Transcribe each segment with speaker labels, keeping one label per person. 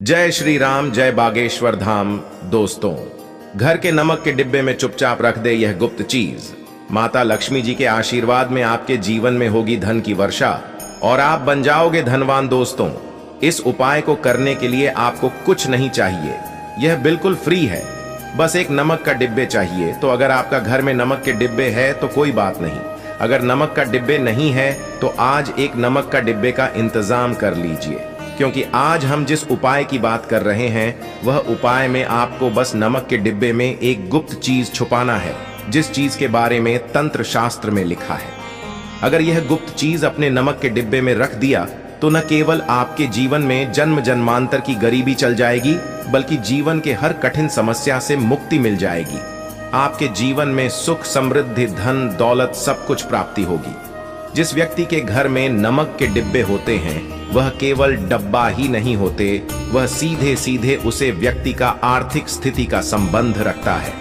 Speaker 1: जय श्री राम, जय बागेश्वर धाम। दोस्तों, घर के नमक के डिब्बे में चुपचाप रख दे यह गुप्त चीज। माता लक्ष्मी जी के आशीर्वाद में आपके जीवन में होगी धन की वर्षा और आप बन जाओगे धनवान। दोस्तों, इस उपाय को करने के लिए आपको कुछ नहीं चाहिए, यह बिल्कुल फ्री है। बस एक नमक का डिब्बे चाहिए। तो अगर आपका घर में नमक के डिब्बे है तो कोई बात नहीं, अगर नमक का डिब्बे नहीं है तो आज एक नमक का डिब्बे का इंतजाम कर लीजिए, क्योंकि आज हम जिस उपाय की बात कर रहे हैं वह उपाय में आपको बस नमक के डिब्बे में एक गुप्त चीज छुपाना है, जिस चीज के बारे में तंत्र शास्त्र में लिखा है। अगर यह गुप्त चीज अपने नमक के डिब्बे में रख दिया तो न केवल आपके जीवन में जन्म जन्मांतर की गरीबी चल जाएगी, बल्कि जीवन के हर कठिन समस्या से मुक्ति मिल जाएगी। आपके जीवन में सुख, समृद्धि, धन, दौलत सब कुछ प्राप्ति होगी। जिस व्यक्ति के घर में नमक के डिब्बे होते हैं वह केवल डब्बा ही नहीं होते, वह सीधे सीधे उसे व्यक्ति का आर्थिक स्थिति का संबंध रखता है।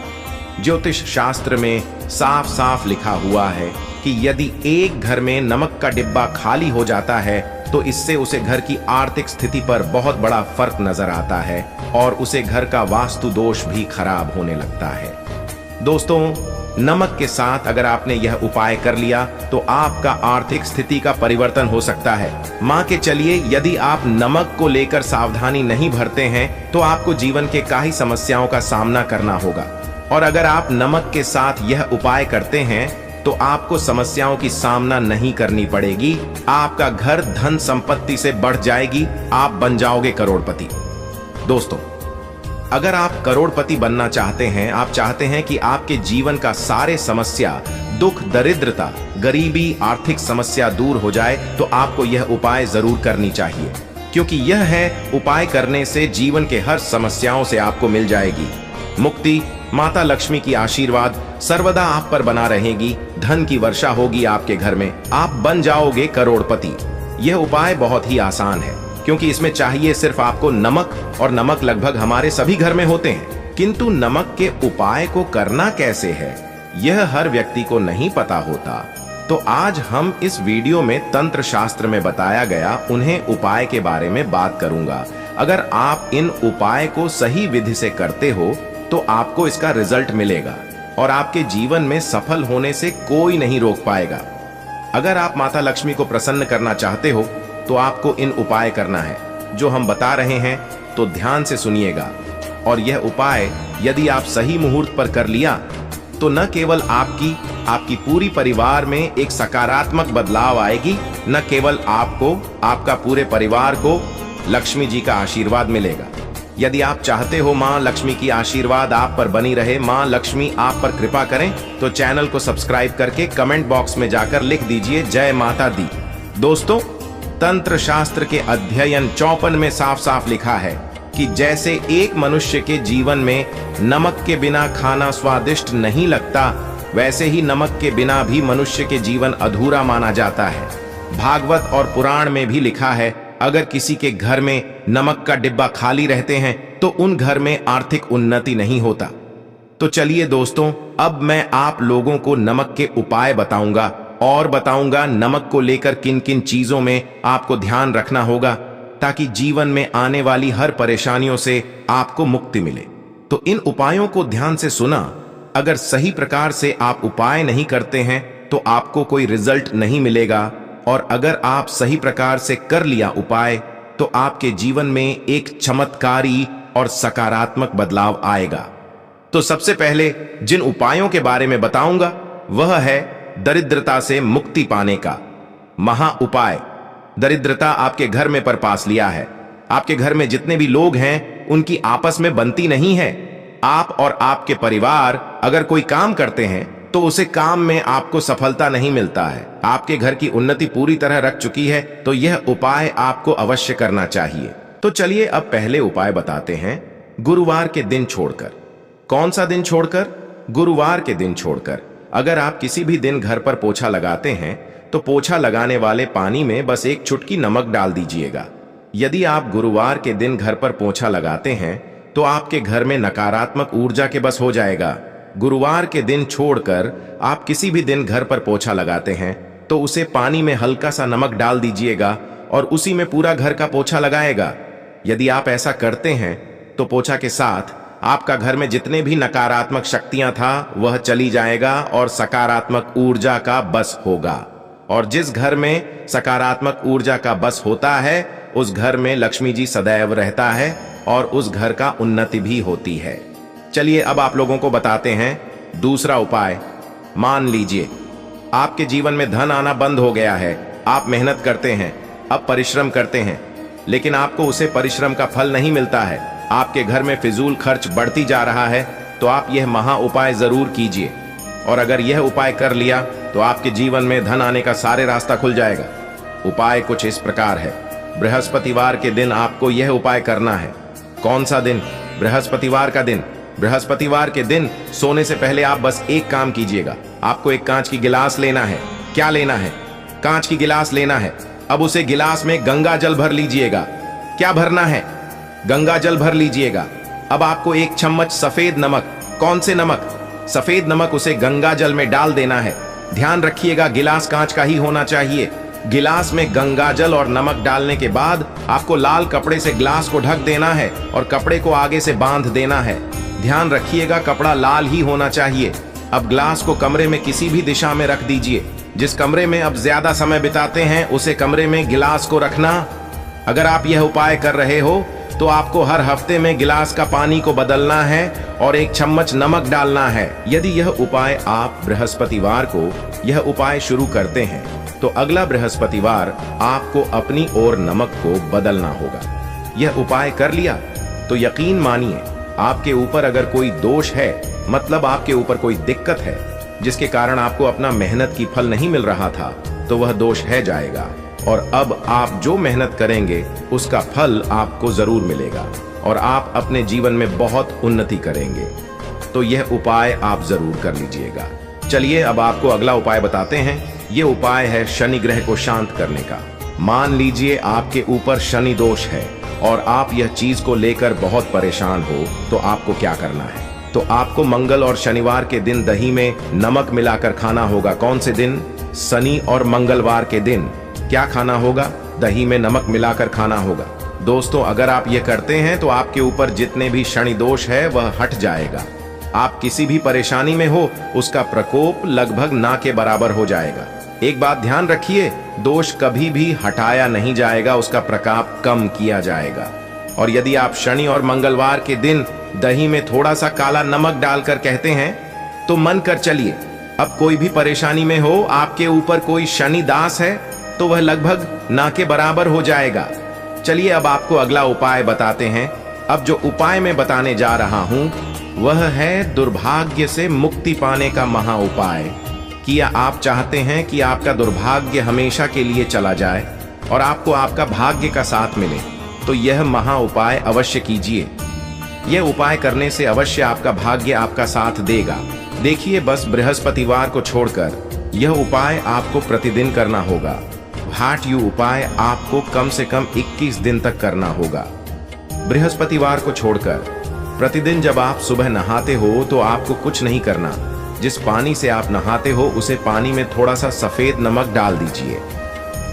Speaker 1: ज्योतिष शास्त्र में साफ साफ लिखा हुआ है कि यदि एक घर में नमक का डिब्बा खाली हो जाता है तो इससे उसे घर की आर्थिक स्थिति पर बहुत बड़ा फर्क नजर आता है और उसे घर का वास्तु दोष भी खराब होने लगता है। दोस्तों, नमक के साथ अगर आपने यह उपाय कर लिया तो आपका आर्थिक स्थिति का परिवर्तन हो सकता है। मान के चलिए, यदि आप नमक को लेकर सावधानी नहीं बरतते हैं तो आपको जीवन के कई समस्याओं का सामना करना होगा, और अगर आप नमक के साथ यह उपाय करते हैं तो आपको समस्याओं की सामना नहीं करनी पड़ेगी। आपका घर धन संपत्ति से बढ़ जाएगी, आप बन जाओगे करोड़पति। दोस्तों, अगर आप करोड़पति बनना चाहते हैं, आप चाहते हैं कि आपके जीवन का सारे समस्या, दुख, दरिद्रता, गरीबी, आर्थिक समस्या दूर हो जाए, तो आपको यह उपाय जरूर करनी चाहिए, क्योंकि यह है उपाय करने से जीवन के हर समस्याओं से आपको मिल जाएगी मुक्ति। माता लक्ष्मी की आशीर्वाद सर्वदा आप पर बना रहेगी, धन की वर्षा होगी आपके घर में, आप बन जाओगे करोड़पति। यह उपाय बहुत ही आसान है, क्योंकि इसमें चाहिए सिर्फ आपको नमक, और नमक लगभग हमारे सभी घर में होते हैं। किंतु नमक के उपाय को करना कैसे है यह हर व्यक्ति को नहीं पता होता। तो आज हम इस वीडियो में तंत्र शास्त्र में बताया गया उन्हें उपाय के बारे में बात करूंगा। अगर आप इन उपाय को सही विधि से करते हो तो आपको इसका रिजल्ट मिलेगा और आपके जीवन में सफल होने से कोई नहीं रोक पाएगा। अगर आप माता लक्ष्मी को प्रसन्न करना चाहते हो तो आपको इन उपाय करना है जो हम बता रहे हैं, तो ध्यान से सुनिएगा। और यह उपाय यदि आप सही मुहूर्त पर कर लिया तो न केवल आपकी पूरी परिवार में एक सकारात्मक बदलाव आएगी, न केवल आपको, आपका पूरे परिवार को लक्ष्मी जी का आशीर्वाद मिलेगा। यदि आप चाहते हो मां लक्ष्मी की आशीर्वाद आप पर बनी रहे, मां लक्ष्मी आप पर कृपा करें, तो चैनल को सब्सक्राइब करके कमेंट बॉक्स में जाकर लिख दीजिए जय माता दी। दोस्तों, तंत्र शास्त्र के अध्ययन 54 में साफ साफ लिखा है कि जैसे एक मनुष्य के जीवन में नमक के बिना खाना स्वादिष्ट नहीं लगता, वैसे ही नमक के बिना भी मनुष्य के जीवन अधूरा माना जाता है। भागवत और पुराण में भी लिखा है, अगर किसी के घर में नमक का डिब्बा खाली रहते हैं तो उन घर में आर्थिक उन्नति नहीं होता। तो चलिए दोस्तों, अब मैं आप लोगों को नमक के उपाय बताऊंगा और बताऊंगा नमक को लेकर किन किन चीजों में आपको ध्यान रखना होगा, ताकि जीवन में आने वाली हर परेशानियों से आपको मुक्ति मिले। तो इन उपायों को ध्यान से सुना। अगर सही प्रकार से आप उपाय नहीं करते हैं तो आपको कोई रिजल्ट नहीं मिलेगा, और अगर आप सही प्रकार से कर लिया उपाय तो आपके जीवन में एक चमत्कारी और सकारात्मक बदलाव आएगा। तो सबसे पहले जिन उपायों के बारे में बताऊंगा वह है दरिद्रता से मुक्ति पाने का महा उपाय। दरिद्रता आपके घर में प्रवेश लिया है। आपके घर में जितने भी लोग हैं उनकी आपस में बनती नहीं है। आप और आपके परिवार अगर कोई काम करते हैं तो उसे काम में आपको सफलता नहीं मिलता है। आपके घर की उन्नति पूरी तरह रख चुकी है, तो यह उपाय आपको अवश्य करना चाहिए। तो चलिए अब पहले उपाय बताते हैं, गुरुवार के दिन छोड़कर। कौन सा दिन छोड़कर? गुरुवार के दिन छोड़कर। अगर आप किसी भी दिन घर पर पोछा लगाते हैं तो पोछा लगाने वाले पानी में बस एक चुटकी नमक डाल दीजिएगा। यदि आप गुरुवार के दिन घर पर पोछा लगाते हैं तो आपके घर में नकारात्मक ऊर्जा के बस हो जाएगा। गुरुवार के दिन छोड़कर आप किसी भी दिन घर पर पोछा लगाते हैं तो उसे पानी में हल्का सा नमक डाल दीजिएगा और उसी में पूरा घर का पोछा लगाएगा। यदि आप ऐसा करते हैं तो पोछा के साथ आपका घर में जितने भी नकारात्मक शक्तियां था वह चली जाएगा और सकारात्मक ऊर्जा का बस होगा। और जिस घर में सकारात्मक ऊर्जा का बस होता है उस घर में लक्ष्मी जी सदैव रहता है और उस घर का उन्नति भी होती है। चलिए अब आप लोगों को बताते हैं दूसरा उपाय। मान लीजिए आपके जीवन में धन आना बंद हो गया है, आप मेहनत करते हैं, अब परिश्रम करते हैं, लेकिन आपको उसे परिश्रम का फल नहीं मिलता है, आपके घर में फिजूल खर्च बढ़ती जा रहा है, तो आप यह महा उपाय जरूर कीजिए। और अगर यह उपाय कर लिया तो आपके जीवन में धन आने का सारे रास्ता खुल जाएगा। उपाय कुछ इस प्रकार है। बृहस्पतिवार के दिन आपको यह उपाय करना है। कौन सा दिन? बृहस्पतिवार का दिन। बृहस्पतिवार के दिन सोने से पहले आप बस एक काम कीजिएगा, आपको एक कांच की गिलास लेना है। क्या लेना है? कांच की गिलास लेना है। अब उसे गिलास में गंगा जल भर लीजिएगा। क्या भरना है? गंगा जल भर लीजिएगा। अब आपको एक चम्मच सफेद नमक, कौन से नमक? सफेद नमक, उसे गंगा जल में डाल देना है। ध्यान रखिएगा गिलास कांच का ही होना चाहिए। गिलास में गंगा जल और नमक डालने के बाद आपको लाल कपड़े से गिलास को ढक देना है और कपड़े को आगे से बांध देना है। ध्यान रखिएगा कपड़ा लाल ही होना चाहिए। अब गिलास को कमरे में किसी भी दिशा में रख दीजिए। जिस कमरे में अब ज्यादा समय बिताते हैं उसे कमरे में गिलास को रखना। अगर आप यह उपाय कर रहे हो तो आपको हर हफ्ते में गिलास का पानी को बदलना है और एक चम्मच नमक डालना है। यदि यह उपाय आप बृहस्पतिवार को यह उपाय शुरू करते हैं तो अगला बृहस्पतिवार आपको अपनी ओर नमक को बदलना होगा। यह उपाय कर लिया तो यकीन मानिए आपके ऊपर अगर कोई दोष है, मतलब आपके ऊपर कोई दिक्कत है जिसके कारण आपको अपना मेहनत की फल नहीं मिल रहा था, तो वह दोष है जाएगा और अब आप जो मेहनत करेंगे उसका फल आपको जरूर मिलेगा और आप अपने जीवन में बहुत उन्नति करेंगे। तो यह उपाय आप जरूर कर लीजिएगा। चलिए अब आपको अगला उपाय बताते हैं। यह उपाय है शनि ग्रह को शांत करने का। मान लीजिए आपके ऊपर शनि दोष है और आप यह चीज को लेकर बहुत परेशान हो, तो आपको क्या करना है? तो आपको मंगल और शनिवार के दिन दही में नमक मिलाकर खाना होगा। कौन से दिन? शनि और मंगलवार के दिन क्या खाना होगा? दही में नमक मिलाकर खाना होगा। दोस्तों अगर आप ये करते हैं तो आपके ऊपर जितने भी शनि दोष है वह हट जाएगा। आप किसी भी परेशानी में हो उसका प्रकोप लगभग ना के बराबर हो जाएगा। एक बात ध्यान रखिए, दोष कभी भी हटाया नहीं जाएगा, उसका प्रकोप कम किया जाएगा। और यदि आप शनि और मंगलवार के दिन दही में थोड़ा सा काला नमक डालकर कहते हैं तो मन कर चलिए, अब कोई भी परेशानी में हो, आपके ऊपर कोई शनि दास है तो वह लगभग ना के बराबर हो जाएगा। चलिए अब आपको अगला उपाय बताते हैं। अब जो उपाय मैं बताने जा रहा हूं वह है दुर्भाग्य से मुक्ति पाने का महा उपाय। क्या आप चाहते हैं कि आपका दुर्भाग्य हमेशा के लिए चला जाए और आपको आपका भाग्य का साथ मिले, तो यह महा उपाय अवश्य कीजिए। यह उपाय करने से अवश्य आपका भाग्य आपका साथ देगा। देखिए बस बृहस्पतिवार को छोड़कर यह उपाय आपको प्रतिदिन करना होगा। हाट यू उपाय आपको कम से कम 21 दिन तक करना होगा। बृहस्पतिवार को छोड़कर प्रतिदिन जब आप सुबह नहाते हो तो आपको कुछ नहीं करना। जिस पानी से आप नहाते हो उसे पानी में थोड़ा सा सफेद नमक डाल दीजिए।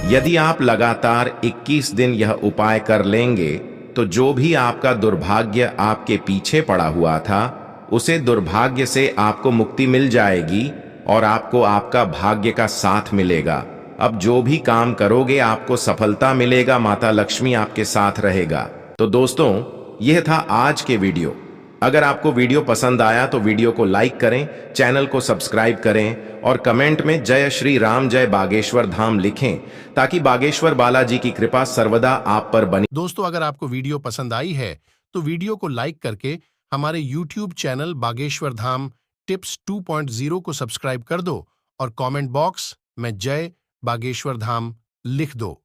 Speaker 1: यदि आप लगातार 21 दिन यह उपाय कर लेंगे तो जो भी आपका दुर्भाग्य आपके पीछे पड़ा हुआ था उसे दुर्भाग्य से आपको मुक्ति मिल जाएगी और आपको आपका भाग्य का साथ मिलेगा। अब जो भी काम करोगे आपको सफलता मिलेगा, माता लक्ष्मी आपके साथ रहेगा। तो दोस्तों यह था आज के वीडियो। अगर आपको वीडियो पसंद आया तो वीडियो को लाइक करें, चैनल को सब्सक्राइब करें और कमेंट में जय श्री राम जय बागेश्वर धाम लिखें ताकि बागेश्वर बालाजी की कृपा सर्वदा आप पर बनी।
Speaker 2: दोस्तों अगर आपको वीडियो पसंद आई है तो वीडियो को लाइक करके हमारे YouTube channel Bageshwar Dham tips 2.0 को सब्सक्राइब कर दो और कमेंट बॉक्स में जय बागेश्वर धाम लिख दो।